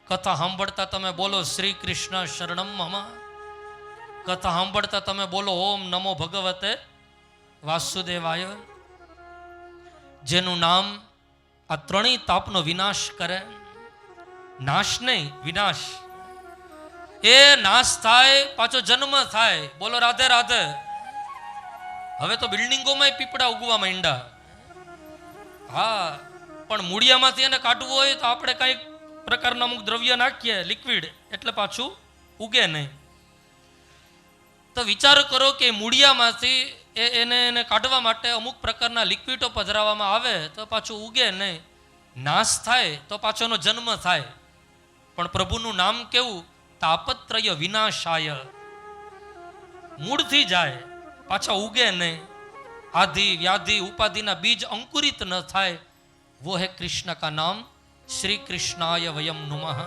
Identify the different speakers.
Speaker 1: કથા સાંભળતા તમે બોલો શ્રી કૃષ્ણ શરણમ મમ. કથા સાંભળતા તમે બોલો ઓમ નમો ભગવતે વાસુદેવાય. જેનું નામ આ ત્રણેય તાપનો વિનાશ કરે. નાશ નહીં, વિનાશ. એ નાશ થાય પાછો જન્મ થાય. બોલો રાધે રાધે. હવે તો બિલ્ડિંગોમાં પીપળા ઉગવા માંડ્યા. હા, પણ મૂળિયામાંથી એને કાઢવું હોય તો આપણે કંઈક પ્રકારના અમુક દ્રવ્ય નાખીએ, લિક્વિડ, એટલે પાછું ઉગે નહીં. તો વિચાર કરો કે મૂળિયામાંથી એને કાઢવા માટે અમુક પ્રકારના લિક્વિડો પધરાવવામાં આવે તો પાછું ઉગે નહીં. નાશ થાય તો પાછો એનો જન્મ થાય. પણ પ્રભુનું નામ કેવું? તાપત્રય વિનાશાય. મૂળથી જાય, પાછા ઉગે નહીં. આધિ વ્યાધિ ઉપાધિના બીજ અંકુરિત ન થાય. वो है कृष्ण का नाम. श्री कृष्णाय वयम नुमः.